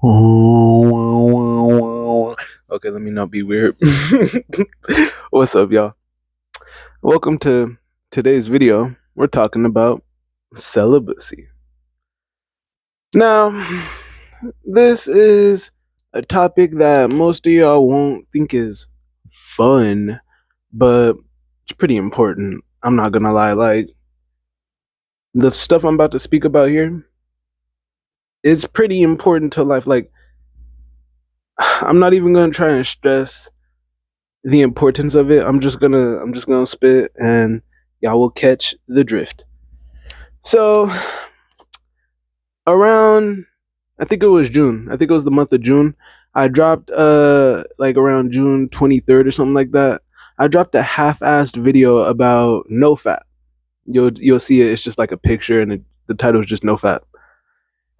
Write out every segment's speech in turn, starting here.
Okay, let me not be weird. What's up, y'all? Welcome to today's video. We're talking about celibacy. Now, this is a topic that most of y'all won't think is fun, but it's pretty important. I'm not gonna lie. Like, the stuff I'm about to speak about here is pretty important to life. Like, I'm not even gonna try and stress the importance of it. I'm just gonna spit and y'all will catch the drift. So around, I think it was June. I think it was the month of June. I dropped like around June 23rd or something like that. I dropped a half-assed video about no fap. You'll see it. It's just like a picture and the title is just no fap.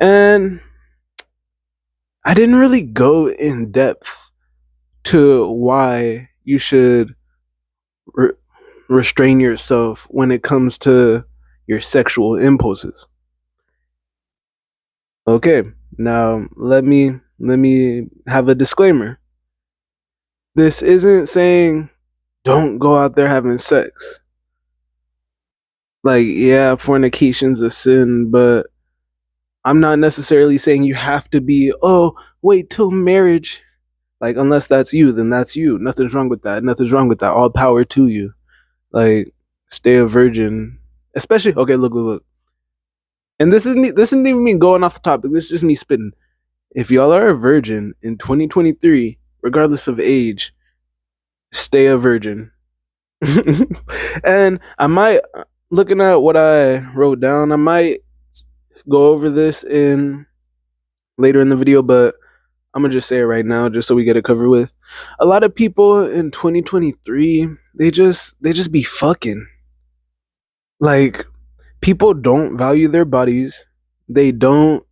And I didn't really go in depth to why you should re- restrain yourself when it comes to your sexual impulses. Okay, now let me have a disclaimer. This isn't saying don't go out there having sex. Like, yeah, fornication's a sin, but I'm not necessarily saying you have to be, oh, wait till marriage. Like, unless that's you, then that's you. Nothing's wrong with that. Nothing's wrong with that. All power to you. Like, stay a virgin. Especially, okay, look. And this isn't even me going off the topic. This is just me spitting. If y'all are a virgin in 2023, regardless of age, stay a virgin. And I might, looking at what I wrote down, I might go over this in later in the video, but I'm gonna just say it right now, just so we get it covered with. A lot of people in 2023, they just be fucking. Like, people don't value their bodies. They don't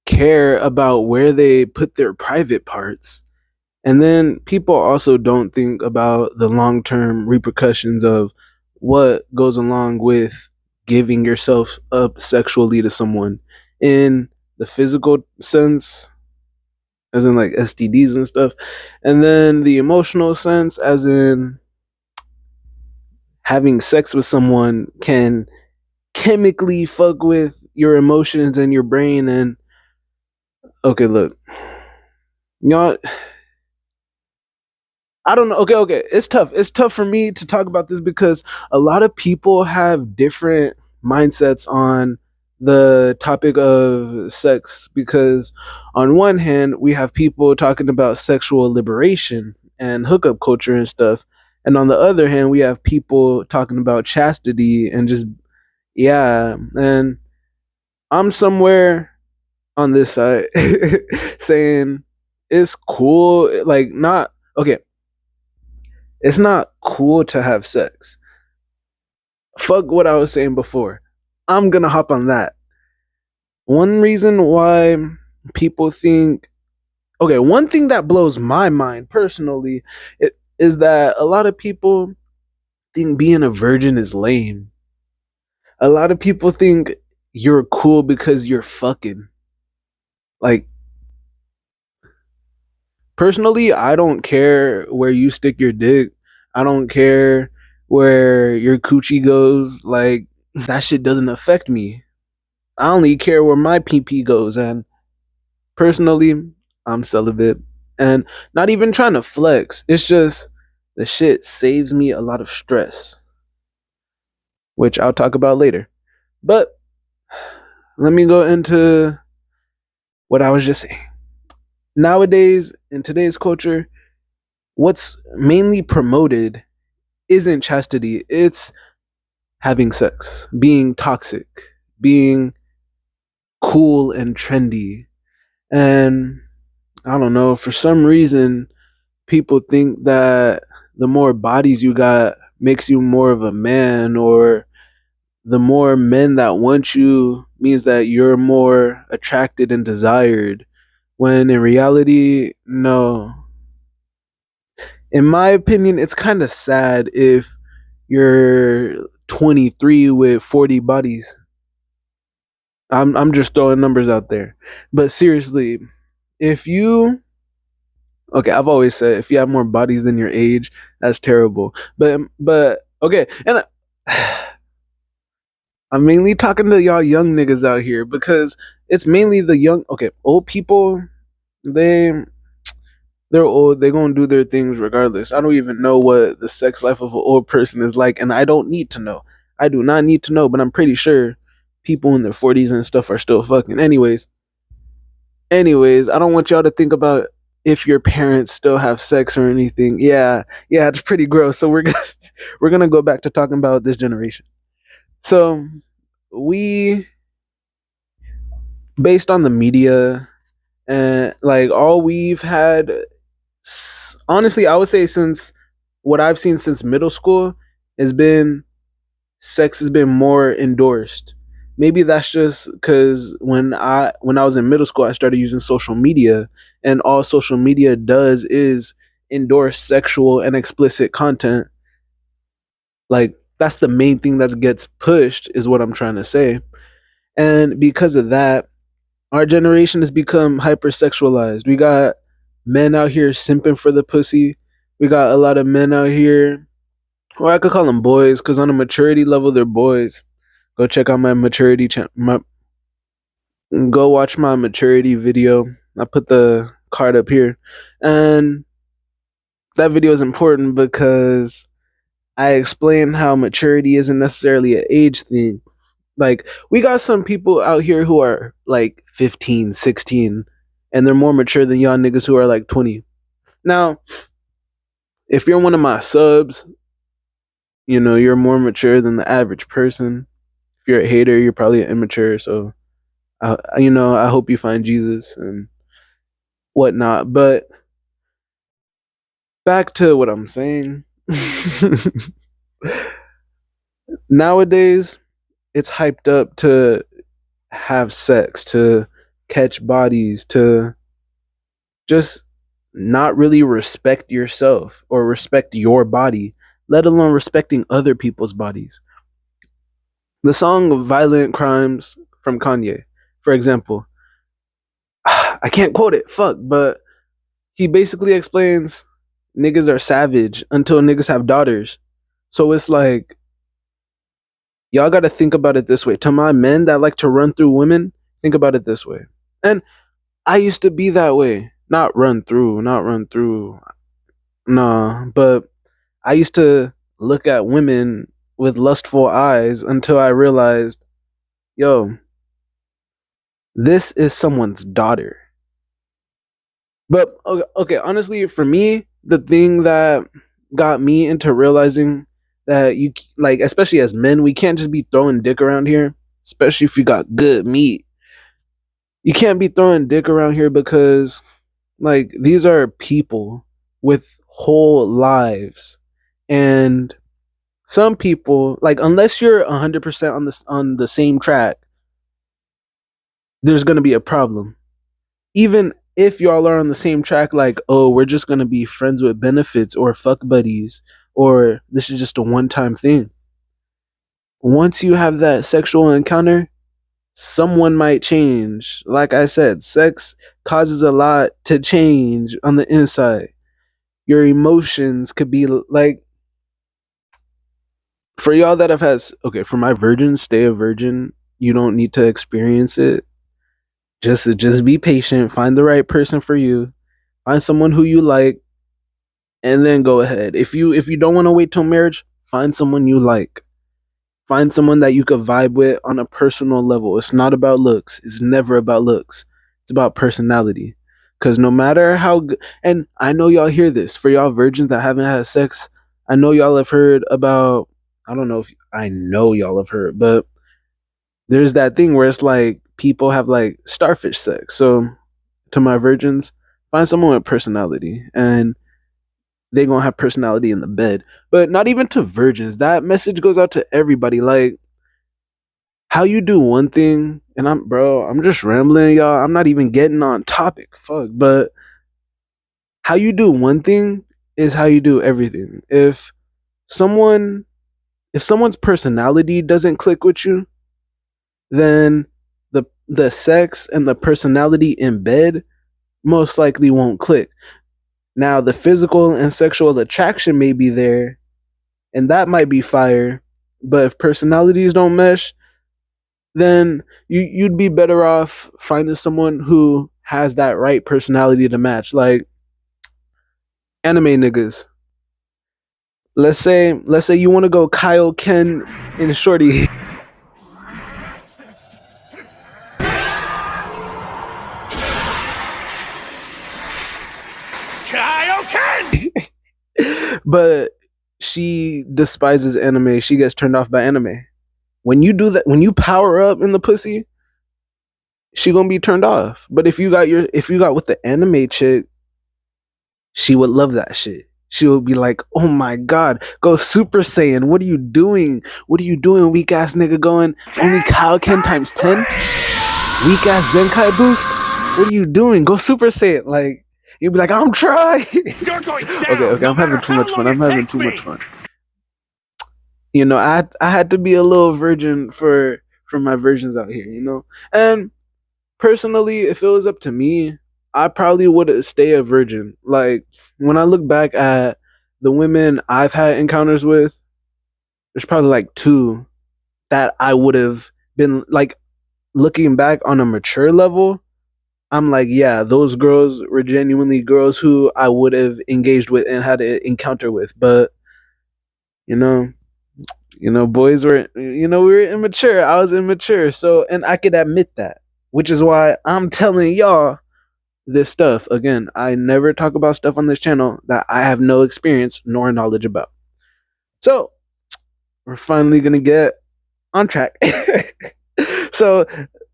care about where they put their private parts. And then people also don't think about the long term repercussions of what goes along with giving yourself up sexually to someone in the physical sense, as in like STDs and stuff, and then the emotional sense, as in having sex with someone can chemically fuck with your emotions and your brain. And okay, look, y'all, I don't know. Okay. It's tough. It's tough for me to talk about this because a lot of people have different mindsets on the topic of sex. Because on one hand, we have people talking about sexual liberation and hookup culture and stuff. And on the other hand, we have people talking about chastity and just, yeah. And I'm somewhere on this side saying it's cool. Like, not, okay, it's not cool to have sex. Fuck what I was saying before. I'm gonna hop on that. One reason why people think, okay, one thing that blows my mind personally, it is that a lot of people think being a virgin is lame. A lot of people think you're cool because you're fucking. Like, personally, I don't care where you stick your dick. I don't care where your coochie goes. Like, that shit doesn't affect me. I only care where my PP goes. And personally, I'm celibate. And not even trying to flex. It's just the shit saves me a lot of stress, which I'll talk about later. But let me go into what I was just saying. Nowadays, in today's culture, what's mainly promoted isn't chastity, it's having sex, being toxic, being cool and trendy. And I don't know, for some reason, people think that the more bodies you got makes you more of a man, or the more men that want you means that you're more attracted and desired. When in reality, no. In my opinion, it's kind of sad if you're 23 with 40 bodies. I'm just throwing numbers out there. But seriously, if you okay, I've always said if you have more bodies than your age, that's terrible. But okay, and I'm mainly talking to y'all young niggas out here because it's mainly the young. Okay, old people, they they're old. They're gonna do their things regardless. I don't even know what the sex life of an old person is like, and I don't need to know. I do not need to know, but I'm pretty sure people in their 40s and stuff are still fucking. Anyways, I don't want y'all to think about if your parents still have sex or anything. Yeah, it's pretty gross. So we're gonna we're gonna go back to talking about this generation. So we, based on the media and like all we've had, honestly, I would say since what I've seen since middle school has been sex has been more endorsed. Maybe that's just because when I was in middle school, I started using social media, and all social media does is endorse sexual and explicit content. Like that's the main thing that gets pushed, is what I'm trying to say. And because of that, our generation has become hypersexualized. We got men out here simping for the pussy. We got a lot of men out here, or I could call them boys, because on a maturity level, they're boys. Go check out my maturity my go watch my maturity video. I put the card up here. And that video is important because I explain how maturity isn't necessarily an age thing. Like we got some people out here who are like 15, 16, and they're more mature than y'all niggas who are like 20. Now, if you're one of my subs, you're more mature than the average person. If you're a hater, you're probably immature, so I hope you find Jesus and whatnot. But back to what I'm saying. Nowadays, it's hyped up to have sex, to catch bodies, to just not really respect yourself or respect your body, let alone respecting other people's bodies. The song Violent Crimes from Kanye, for example, I can't quote it, fuck, but he basically explains niggas are savage until niggas have daughters. So it's like, y'all got to think about it this way. To my men that like to run through women, think about it this way. And I used to be that way. Not run through. Nah, but I used to look at women with lustful eyes until I realized, yo, this is someone's daughter. But okay, honestly, for me, the thing that got me into realizing that you like, especially as men, we can't just be throwing dick around here, especially if you got good meat. You can't be throwing dick around here because like these are people with whole lives, and some people, like, unless you're 100% on the same track, there's going to be a problem. Even if y'all are on the same track, like, oh, we're just going to be friends with benefits or fuck buddies, or this is just a one-time thing. Once you have that sexual encounter, someone might change. Like I said, sex causes a lot to change on the inside. Your emotions could be like, for y'all that have had, okay, for my virgins, stay a virgin. You don't need to experience it. Just be patient. Find the right person for you. Find someone who you like, and then go ahead. If you don't want to wait till marriage, find someone you like. Find someone that you could vibe with on a personal level. It's not about looks. It's never about looks. It's about personality. Because no matter how good, and I know y'all hear this, for y'all virgins that haven't had sex, I know y'all have heard about, I don't know if, I know y'all have heard, but there's that thing where it's like people have like starfish sex. So to my virgins, find someone with personality, and they gonna have personality in the bed. But not even to virgins. That message goes out to everybody. Like, how you do one thing, and I'm just rambling, y'all. I'm not even getting on topic. Fuck. But how you do one thing is how you do everything. Someone if someone's personality doesn't click with you, then the sex and the personality in bed most likely won't click. Now, the physical and sexual attraction may be there, and that might be fire. But if personalities don't mesh, then you'd be better off finding someone who has that right personality to match. Like anime niggas. Let's say you want to go Kyle, Ken, and Shorty. Kaioken! But she despises anime. She gets turned off by anime. When you do that, when you power up in the pussy, she gonna be turned off. But if you got with the anime chick, she would love that shit. She would be like, "Oh my god, go Super Saiyan! What are you doing? What are you doing, weak ass nigga? Going only Kaioken times 10? Weak ass Zenkai boost? What are you doing? Go Super Saiyan!" Like you'd be like, "I'm trying." You're going down, Okay, no I'm having matter too how much fun. long I'm it having takes too much me. fun. I had to be a little virgin for my virgins out here. And personally, if it was up to me, I probably would stay a virgin. Like when I look back at the women I've had encounters with, there's probably like two that I would have been like looking back on a mature level. I'm like, yeah, those girls were genuinely girls who I would have engaged with and had an encounter with. But you know, boys were, we were immature. I was immature, so and I could admit that, which is why I'm telling y'all this stuff. Again, I never talk about stuff on this channel that I have no experience nor knowledge about. So we're finally gonna get on track. So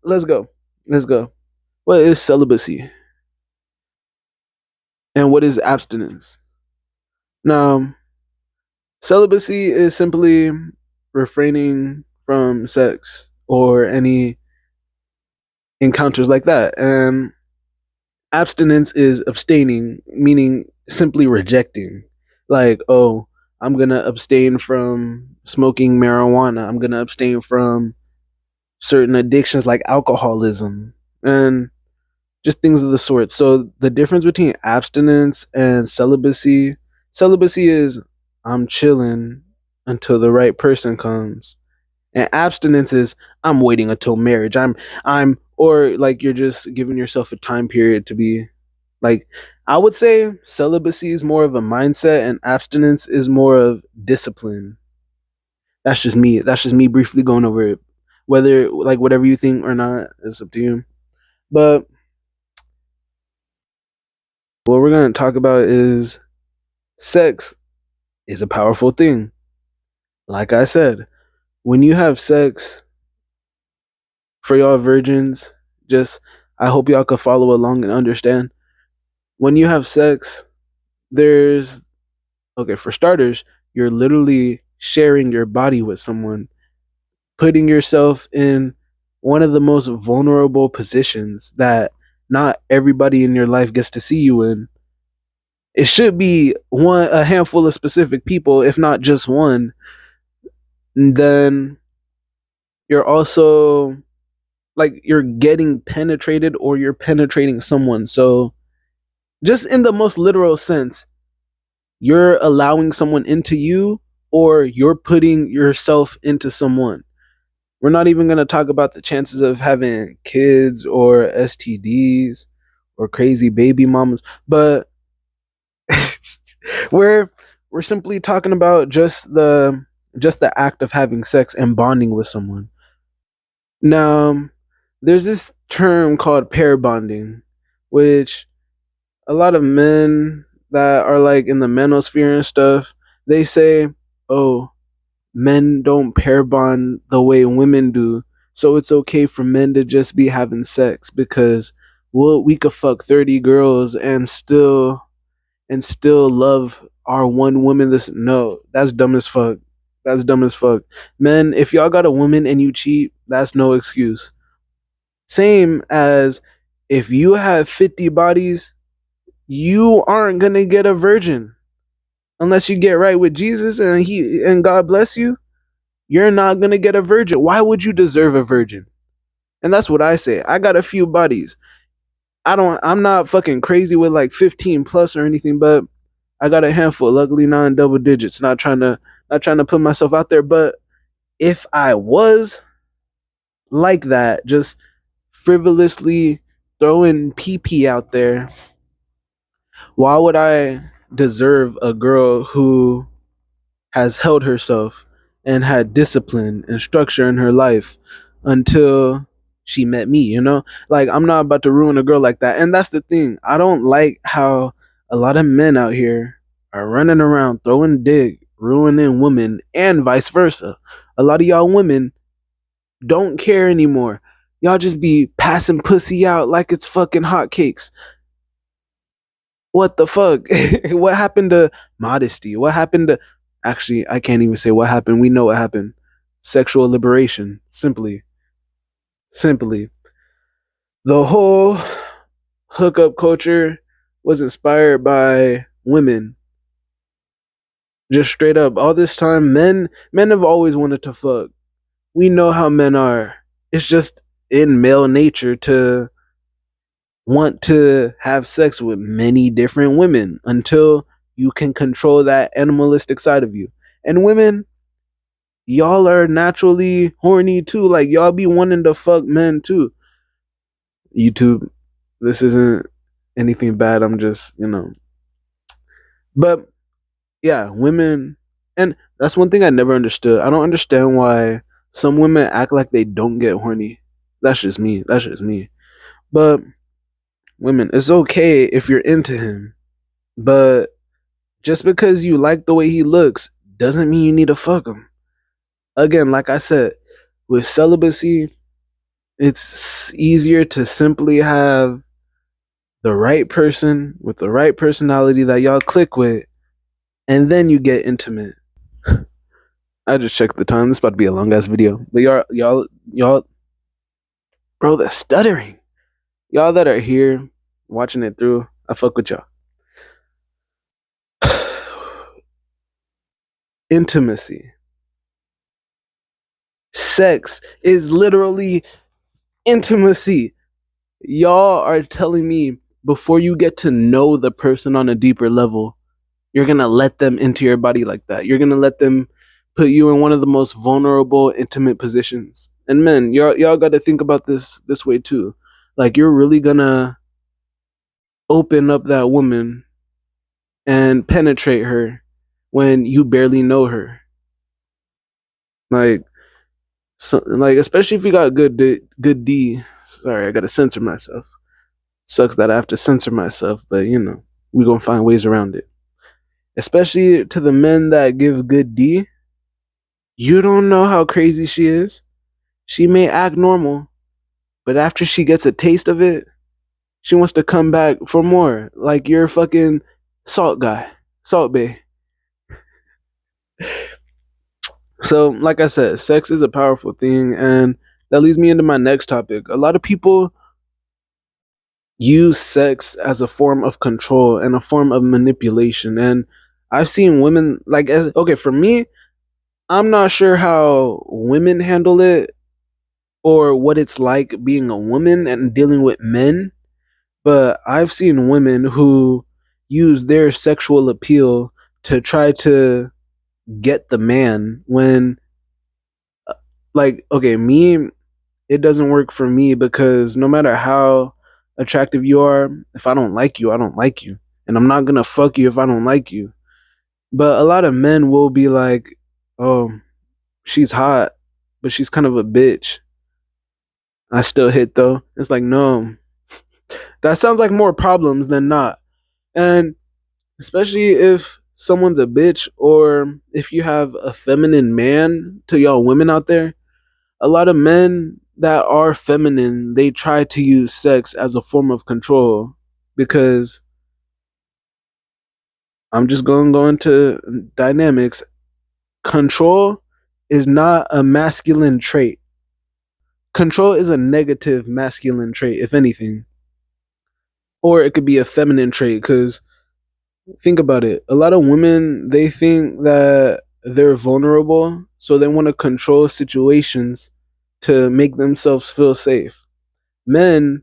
let's go. Let's go. What is celibacy? And what is abstinence? Now, celibacy is simply refraining from sex or any encounters like that. And abstinence is abstaining, meaning simply rejecting. Like, oh, I'm going to abstain from smoking marijuana. I'm going to abstain from certain addictions like alcoholism and just things of the sort. So the difference between abstinence and celibacy is I'm chilling until the right person comes. And abstinence is I'm waiting until marriage. I'm or like you're just giving yourself a time period to be like I would say celibacy is more of a mindset and abstinence is more of discipline. That's just me. That's just me briefly going over it. Whether like whatever you think or not is up to you. But what we're going to talk about is sex is a powerful thing. Like I said, when you have sex, for y'all virgins, just I hope y'all could follow along and understand. When you have sex, there's okay, for starters, you're literally sharing your body with someone, putting yourself in one of the most vulnerable positions that not everybody in your life gets to see you in. It should be a handful of specific people, if not just one. And then you're also like you're getting penetrated or you're penetrating someone. So just in the most literal sense, you're allowing someone into you or you're putting yourself into someone. We're not even going to talk about the chances of having kids or STDs or crazy baby mamas, but we're we're simply talking about just the act of having sex and bonding with someone. Now, there's this term called pair bonding, which a lot of men that are like in the manosphere and stuff, they say, "Oh, men don't pair bond the way women do, so it's okay for men to just be having sex because we could fuck 30 girls and still love our one woman." This no, that's dumb as fuck. That's dumb as fuck. Men, if y'all got a woman and you cheat, that's no excuse. Same as if you have 50 bodies, you aren't gonna get a virgin unless you get right with Jesus and God bless you. You're not gonna get a virgin. Why would you deserve a virgin? And that's what I say. I got a few bodies. I'm not fucking crazy with like 15 plus or anything, but I got a handful. Luckily not in double digits. Not trying to put myself out there, but if I was like that, just frivolously throwing PP out there, why would I deserve a girl who has held herself and had discipline and structure in her life until she met me, you know? Like, I'm not about to ruin a girl like that. And that's the thing. I don't like how a lot of men out here are running around throwing dick, ruining women, and vice versa. A lot of y'all women don't care anymore. Y'all just be passing pussy out like it's fucking hotcakes. What the fuck? What happened to modesty? What happened to. Actually, I can't even say what happened. We know what happened. Sexual liberation. Simply. Simply. The whole hookup culture was inspired by women. Just straight up. All this time, men have always wanted to fuck. We know how men are. It's just in male nature to want to have sex with many different women until you can control that animalistic side of you. And women, y'all are naturally horny too. Like y'all be wanting to fuck men too. YouTube, this isn't anything bad. I'm just. But yeah, women, and that's one thing I never understood. I don't understand why some women act like they don't get horny. That's just me. That's just me. But women, it's okay if you're into him. But just because you like the way he looks doesn't mean you need to fuck him. Again, like I said, with celibacy, it's easier to simply have the right person with the right personality that y'all click with, and then you get intimate. I just checked the time. This is about to be a long ass video. But y'all, bro, the stuttering. Y'all that are here watching it through, I fuck with y'all. Intimacy. Sex is literally intimacy. Y'all are telling me before you get to know the person on a deeper level, you're gonna let them into your body like that. You're gonna let them put you in one of the most vulnerable, intimate positions. And men, y'all got to think about this way too. Like you're really gonna open up that woman and penetrate her when you barely know her. Like, like especially if you got good D. Sorry, I gotta censor myself. Sucks that I have to censor myself, but we gonna find ways around it. Especially to the men that give good D, you don't know how crazy she is. She may act normal, but after she gets a taste of it, she wants to come back for more. Like you're a fucking salt guy, salt bay. So, like I said, sex is a powerful thing, and that leads me into my next topic. A lot of people use sex as a form of control and a form of manipulation, and I've seen women okay, for me, I'm not sure how women handle it or what it's like being a woman and dealing with men, but I've seen women who use their sexual appeal to try to get the man when, like, okay, me, it doesn't work for me because no matter how attractive you are, if I don't like you, I don't like you. And I'm not gonna fuck you if I don't like you. But a lot of men will be like, oh, she's hot, but she's kind of a bitch. I still hit though. It's like, no, that sounds like more problems than not. And especially if someone's a bitch or if you have a feminine man, to y'all women out there, a lot of men that are feminine, they try to use sex as a form of control because I'm just going to go into dynamics. Control is not a masculine trait. Control is a negative masculine trait, if anything. Or it could be a feminine trait because think about it. A lot of women, they think that they're vulnerable, so they want to control situations to make themselves feel safe. Men,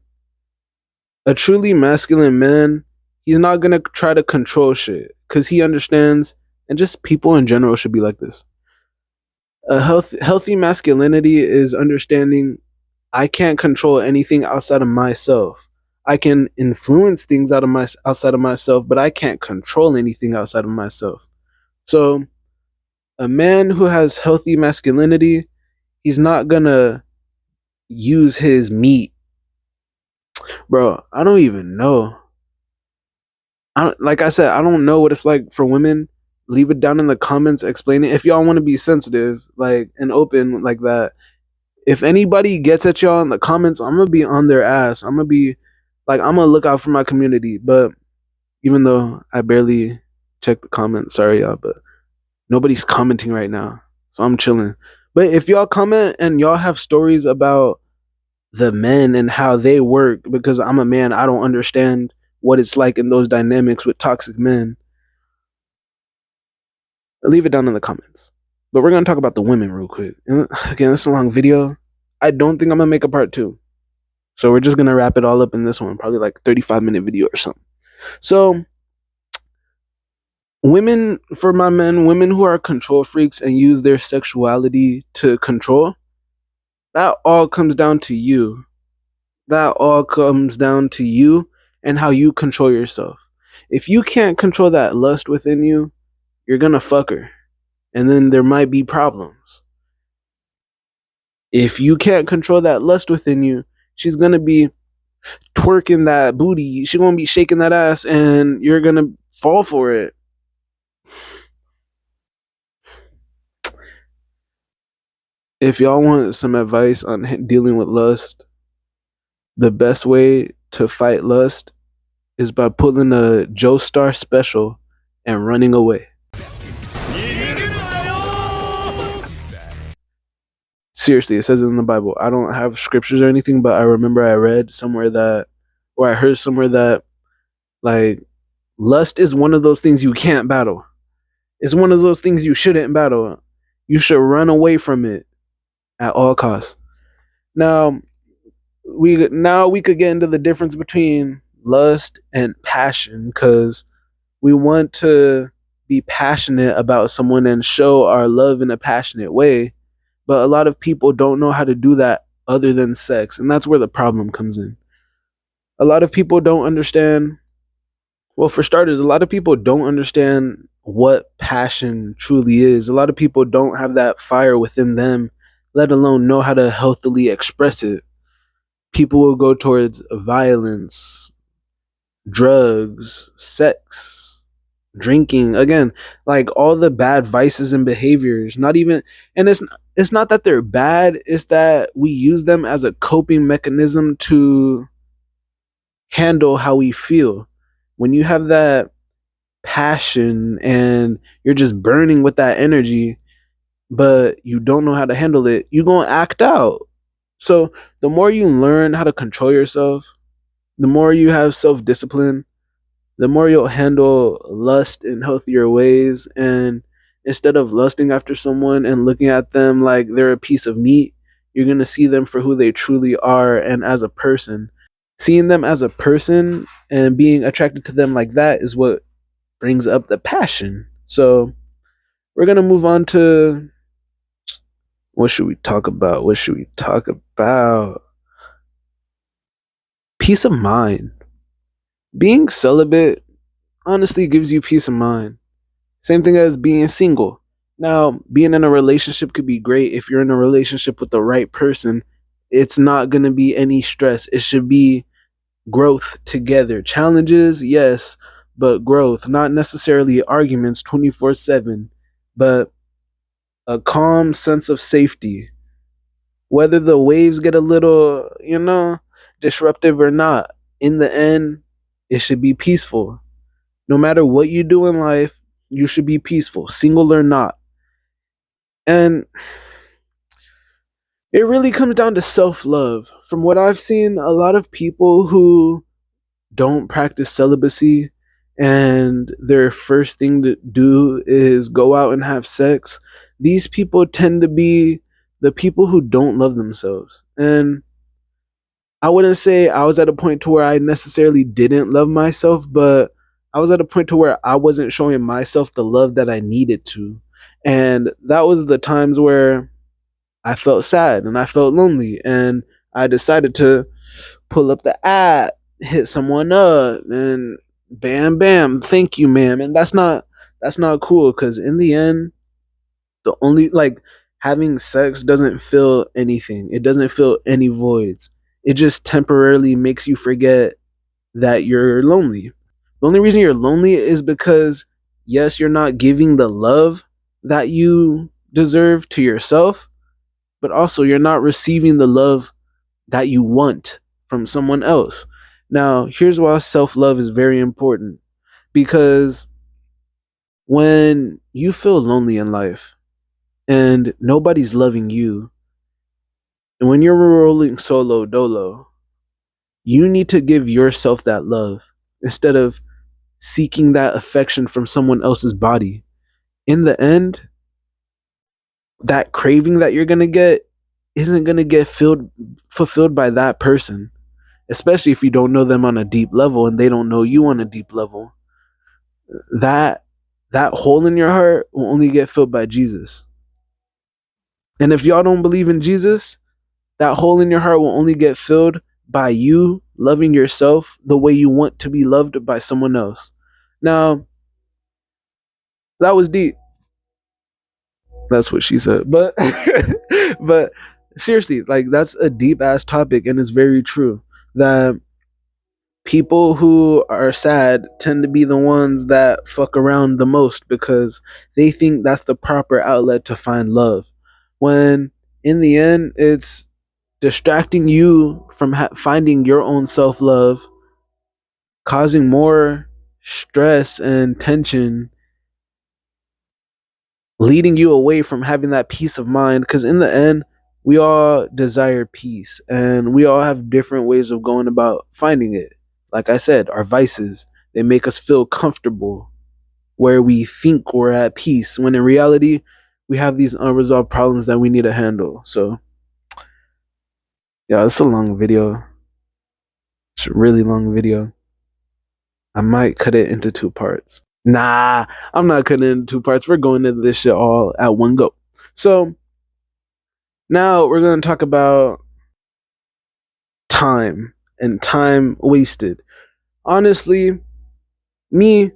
A truly masculine man, he's not gonna try to control shit because he understands, and just people in general should be like this. A healthy masculinity is understanding I can't control anything outside of myself. I can influence things outside of myself, but I can't control anything outside of myself. So a man who has healthy masculinity, he's not gonna use his meat. Bro, I don't even know. Like I said, I don't know what it's like for women. Leave it down in the comments, explain it. If y'all want to be sensitive, like, and open like that. If anybody gets at y'all in the comments, I'm gonna be on their ass. I'm gonna be like, I'm gonna look out for my community. But even though I barely check the comments, sorry y'all, but nobody's commenting right now, so I'm chilling. But if y'all comment and y'all have stories about the men and how they work, because I'm a man, I don't understand what it's like in those dynamics with toxic men. Leave it down in the comments. But we're gonna talk about the women real quick. And again, it's a long video. I don't think I'm gonna make a part two. So we're just gonna wrap it all up in this one, probably like 35-minute video or something. So women, for my men, women who are control freaks and use their sexuality to control, that all comes down to you. That all comes down to you and how you control yourself. If you can't control that lust within you, you're gonna fuck her. And then there might be problems. If you can't control that lust within you, she's gonna be twerking that booty. She's gonna be shaking that ass, and you're gonna fall for it. If y'all want some advice on dealing with lust, the best way to fight lust is by pulling a Joe Star special and running away. Seriously, it says it in the Bible. I don't have scriptures or anything, but I remember I read somewhere that, or I heard somewhere that, like, lust is one of those things you can't battle. It's one of those things you shouldn't battle. You should run away from it at all costs. Now we could get into the difference between lust and passion, because we want to be passionate about someone and show our love in a passionate way, but a lot of people don't know how to do that other than sex, and that's where the problem comes in. A lot of people don't understand. Well, for starters, a lot of people don't understand what passion truly is. A lot of people don't have that fire within them, let alone know how to healthily express it. People will go towards violence, drugs, sex, drinking. Again, like all the bad vices and behaviors. Not even, and it's not that they're bad, it's that we use them as a coping mechanism to handle how we feel. When you have that passion and you're just burning with that energy, but you don't know how to handle it, you're going to act out. So the more you learn how to control yourself, the more you have self-discipline, the more you'll handle lust in healthier ways. And instead of lusting after someone and looking at them like they're a piece of meat, you're going to see them for who they truly are and as a person. Seeing them as a person and being attracted to them like that is what brings up the passion. So we're going to move on to, what should we talk about? What should we talk about? Peace of mind. Being celibate honestly gives you peace of mind. Same thing as being single. Now, being in a relationship could be great if you're in a relationship with the right person. It's not going to be any stress. It should be growth together. Challenges, yes, but growth, not necessarily arguments 24/7, but a calm sense of safety. Whether the waves get a little, disruptive or not, in the end, it should be peaceful. No matter what you do in life, you should be peaceful, single or not. And it really comes down to self love. From what I've seen, a lot of people who don't practice celibacy and their first thing to do is go out and have sex, these people tend to be the people who don't love themselves. And I wouldn't say I was at a point to where I necessarily didn't love myself, but I was at a point to where I wasn't showing myself the love that I needed to. And that was the times where I felt sad and I felt lonely, and I decided to pull up the app, hit someone up, and bam bam, thank you, ma'am. And that's not cool, cuz in the end, the only like having sex doesn't fill anything. It doesn't fill any voids. It just temporarily makes you forget that you're lonely. The only reason you're lonely is because yes, you're not giving the love that you deserve to yourself, but also you're not receiving the love that you want from someone else. Now, here's why self-love is very important, because when you feel lonely in life and nobody's loving you, and when you're rolling solo dolo, you need to give yourself that love instead of seeking that affection from someone else's body. In the end, that craving that you're going to get isn't going to get fulfilled by that person, especially if you don't know them on a deep level and they don't know you on a deep level. That that hole in your heart will only get filled by Jesus. And if y'all don't believe in Jesus, that hole in your heart will only get filled by you loving yourself the way you want to be loved by someone else. Now, that was deep. That's what she said. But but seriously, like that's a deep ass topic, and it's very true that people who are sad tend to be the ones that fuck around the most because they think that's the proper outlet to find love. When in the end, it's distracting you from finding your own self love, causing more stress and tension, leading you away from having that peace of mind. Because in the end, we all desire peace and we all have different ways of going about finding it. Like I said, our vices, they make us feel comfortable where we think we're at peace, when in reality, we have these unresolved problems that we need to handle. So, yeah, it's a long video. It's a really long video. I might cut it into two parts. Nah, I'm not cutting it into two parts. We're going into this shit all at one go. So, now we're going to talk about time and time wasted. Honestly, me,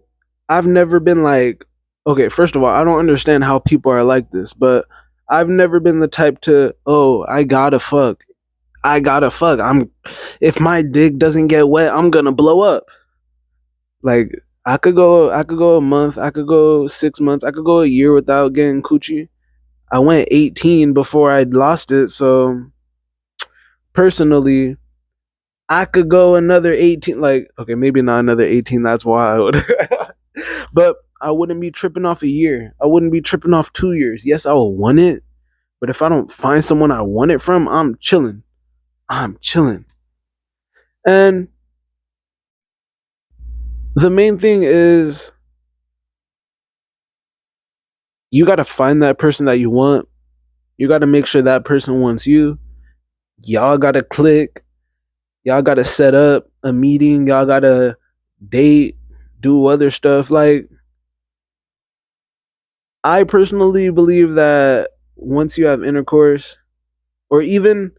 I've never been like, okay, first of all, I don't understand how people are like this, but I've never been the type to, oh, I gotta fuck. I gotta fuck. If my dick doesn't get wet, I'm gonna blow up. Like I could go a month, I could go 6 months, I could go a year without getting coochie. I went 18 before I lost it, so personally, I could go another 18. Like, okay, maybe not another 18. That's wild. But I wouldn't be tripping off a year. I wouldn't be tripping off 2 years. Yes, I will want it. But if I don't find someone I want it from, I'm chilling. I'm chilling. And the main thing is you got to find that person that you want. You got to make sure that person wants you. Y'all got to click. Y'all got to set up a meeting. Y'all got to date, do other stuff. Like, I personally believe that once you have intercourse, or even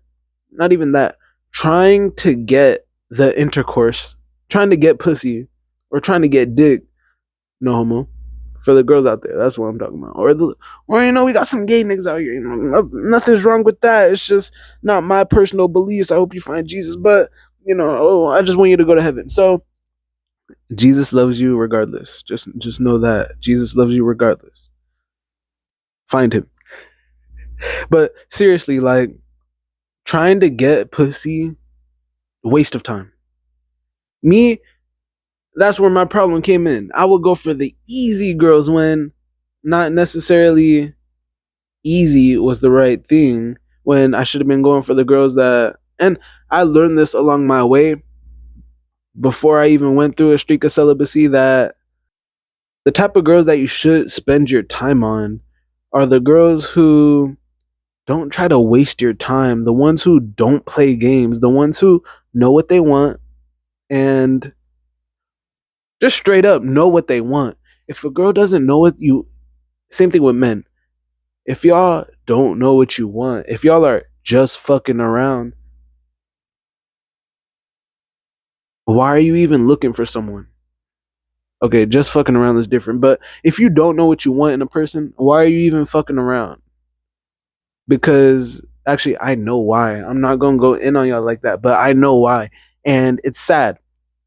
not even that, trying to get the intercourse, trying to get pussy, or trying to get dick, no homo, for the girls out there. That's what I'm talking about. Or we got some gay niggas out here. Nothing's wrong with that. It's just not my personal beliefs. I hope you find Jesus, but I just want you to go to heaven. So Jesus loves you regardless. Just know that Jesus loves you regardless. Find him. But seriously, like trying to get pussy, waste of time. Me, that's where my problem came in. I would go for the easy girls when not necessarily easy was the right thing, when I should have been going for the girls that, and I learned this along my way before I even went through a streak of celibacy, that the type of girls that you should spend your time on are the girls who don't try to waste your time. The ones who don't play games, the ones who know what they want and just straight up know what they want. If a girl doesn't know what you, same thing with men. If y'all don't know what you want, if y'all are just fucking around, why are you even looking for someone? Okay, just fucking around is different. But if you don't know what you want in a person, why are you even fucking around? Because actually, I know why. I'm not gonna go in on y'all like that, but I know why. And it's sad.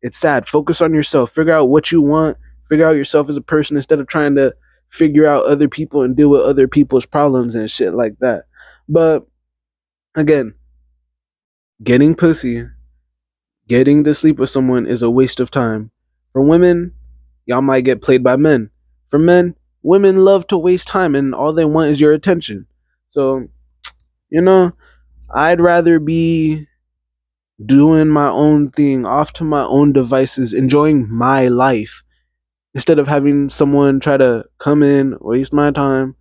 It's sad. Focus on yourself. Figure out what you want. Figure out yourself as a person instead of trying to figure out other people and deal with other people's problems and shit like that. But again, getting pussy, getting to sleep with someone is a waste of time. For women, y'all might get played by men. For men, women love to waste time and all they want is your attention. So, you know, I'd rather be doing my own thing, off to my own devices, enjoying my life, instead of having someone try to come in, waste my time,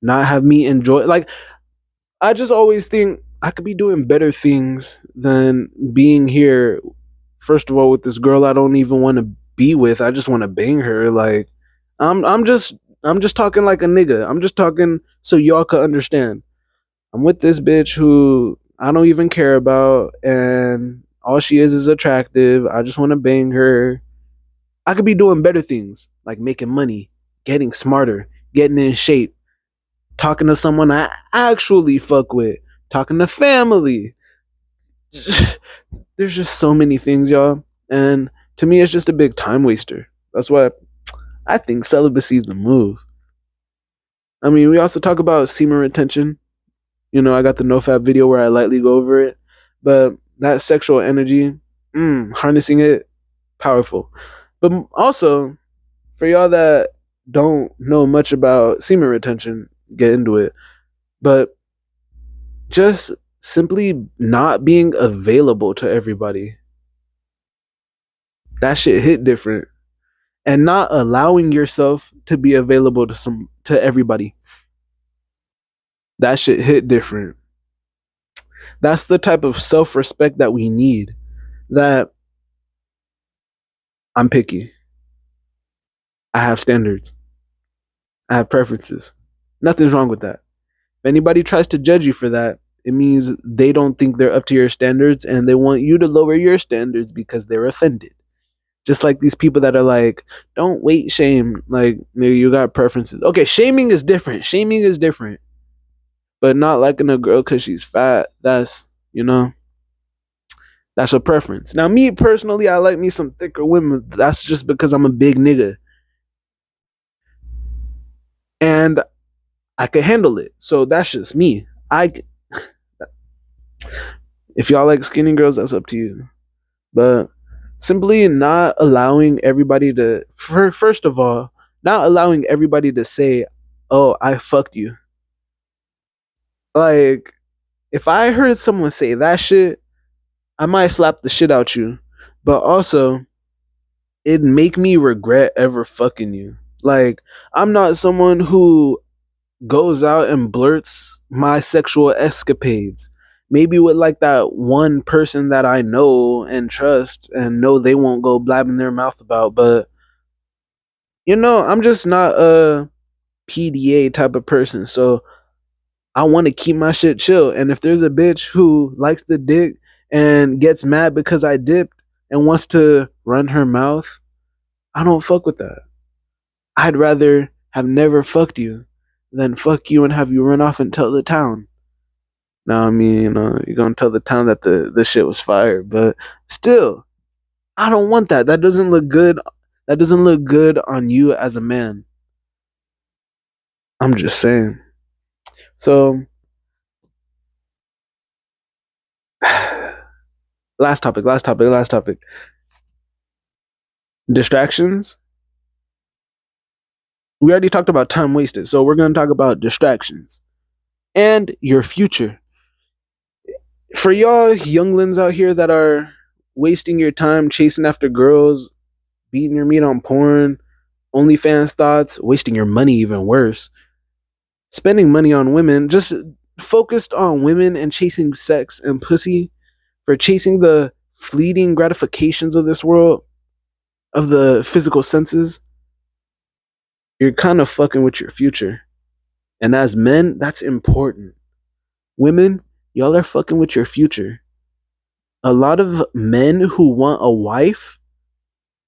not have me enjoy. Like, I just always think I could be doing better things than being here. First of all, with this girl I don't even want to be with. I just want to bang her. Like, I'm just talking like a nigga. I'm just talking so y'all could understand. I'm with this bitch who I don't even care about, and all she is attractive. I just want to bang her. I could be doing better things like making money, getting smarter, getting in shape, talking to someone I actually fuck with, talking to family. There's just so many things, y'all. And to me, it's just a big time waster. That's why I think celibacy is the move. I mean, we also talk about semen retention. You know, I got the NoFap video where I lightly go over it. But that sexual energy, harnessing it, powerful. But also, for y'all that don't know much about semen retention, get into it. But just simply not being available to everybody, that shit hit different. And not allowing yourself to be available to everybody, that shit hit different. That's the type of self-respect that we need. That I'm picky. I have standards. I have preferences. Nothing's wrong with that. If anybody tries to judge you for that, it means they don't think they're up to your standards and they want you to lower your standards because they're offended. Just like these people that are like, don't weight shame. Like, you got preferences. Okay, shaming is different. Shaming is different. But not liking a girl because she's fat. You know, that's a preference. Now, me personally, I like me some thicker women. That's just because I'm a big nigga. And I can handle it. So that's just me. If y'all like skinny girls, that's up to you. But simply not allowing everybody to, first of all, not allowing everybody to say, "Oh, I fucked you." Like, if I heard someone say that shit, I might slap the shit out you. But also, it'd make me regret ever fucking you. Like, I'm not someone who goes out and blurts my sexual escapades. Maybe with like that one person that I know and trust and know they won't go blabbing their mouth about, but I'm just not a PDA type of person. So I want to keep my shit chill. And if there's a bitch who likes the dick and gets mad because I dipped and wants to run her mouth, I don't fuck with that. I'd rather have never fucked you than fuck you and have you run off and tell the town. Now, I mean, you're gonna tell the town that the shit was fired, but still, I don't want that. That doesn't look good. That doesn't look good on you as a man. I'm just saying. So, last topic, last topic, last topic. Distractions. We already talked about time wasted, so we're gonna talk about distractions and your future. For y'all younglings out here that are wasting your time chasing after girls, beating your meat on porn, OnlyFans thoughts, wasting your money even worse, spending money on women, just focused on women and chasing sex and pussy, for chasing the fleeting gratifications of this world, of the physical senses, you're kind of fucking with your future. And as men, that's important. Women, y'all are fucking with your future. A lot of men who want a wife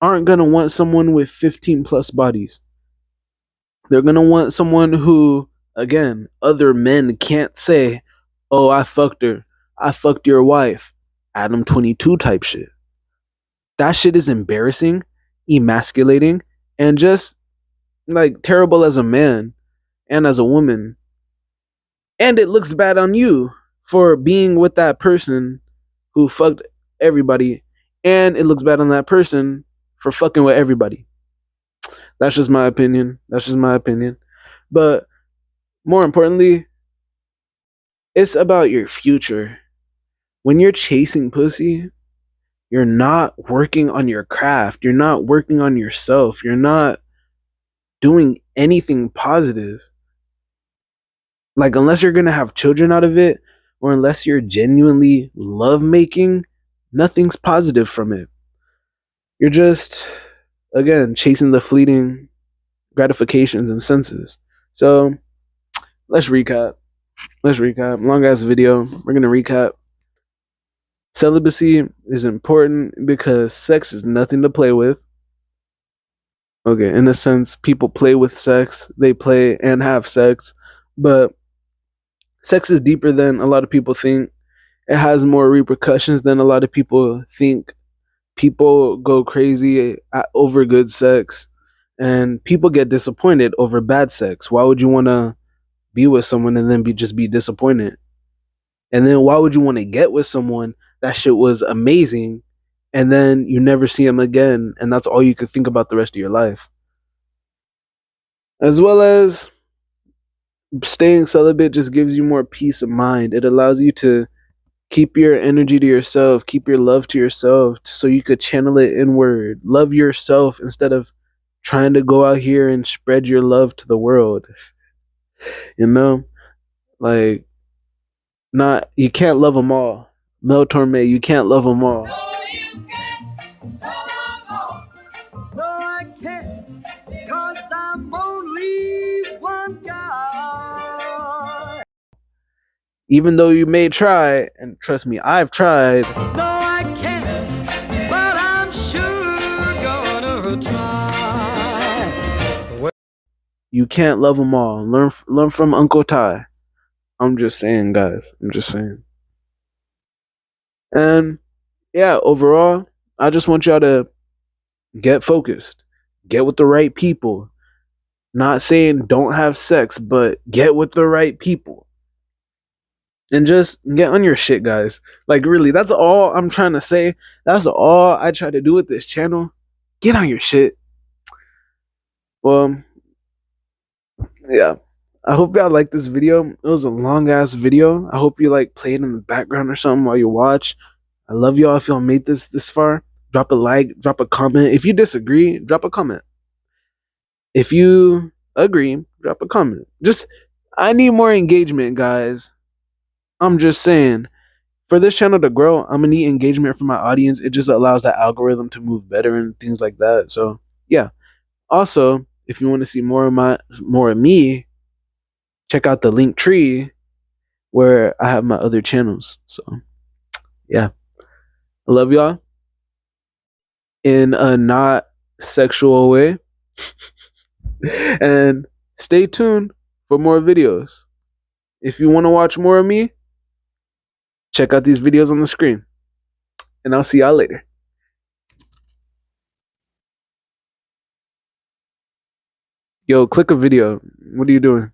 aren't going to want someone with 15 plus bodies. They're going to want someone who, again, other men can't say, oh, I fucked her. I fucked your wife. Adam 22 type shit. That shit is embarrassing, emasculating, and just like terrible as a man and as a woman. And it looks bad on you for being with that person who fucked everybody. And it looks bad on that person for fucking with everybody. That's just my opinion. That's just my opinion. But more importantly, it's about your future. When you're chasing pussy, you're not working on your craft. You're not working on yourself. You're not doing anything positive. Like, unless you're going to have children out of it, or unless you're genuinely love making, nothing's positive from it. You're just, again, chasing the fleeting gratifications and senses. So, let's recap. Let's recap. Long ass video. We're going to recap. Celibacy is important because sex is nothing to play with. Okay, in a sense, people play with sex, they play and have sex, but sex is deeper than a lot of people think. It has more repercussions than a lot of people think. People go crazy over good sex, and people get disappointed over bad sex. Why would you want to be with someone and then just be disappointed? And then why would you want to get with someone that shit was amazing and then you never see him again and that's all you could think about the rest of your life? As well as staying celibate just gives you more peace of mind. It allows you to keep your energy to yourself, keep your love to yourself so you could channel it inward. Love yourself instead of trying to go out here and spread your love to the world. You know? Like, not, you can't love them all. Mel Torme, you can't love them all. No, you can't love 'em all. No, I can't, 'cause I'm only one guy. Even though you may try, and trust me, I've tried. No, I can't, but I'm sure gonna try. You can't love them all. Learn from Uncle Ty. I'm just saying, guys. I'm just saying. And yeah, overall, I just want y'all to get focused, get with the right people. Not saying don't have sex, but get with the right people. And just get on your shit, guys. Like, really, that's all I'm trying to say. That's all I try to do with this channel. Get on your shit. Well, yeah. I hope y'all like this video. It was a long ass video. I hope you like play it in the background or something while you watch. I love y'all. If y'all made this far, drop a like, drop a comment. If you disagree, drop a comment. If you agree, drop a comment. Just, I need more engagement, guys. I'm just saying, for this channel to grow, I'm gonna need engagement from my audience. It just allows that algorithm to move better and things like that. So yeah. Also, if you want to see more of me, check out the link tree where I have my other channels. So yeah. I love y'all in a not sexual way. And stay tuned for more videos. If you want to watch more of me, check out these videos on the screen. And I'll see y'all later. Yo, click a video. What are you doing?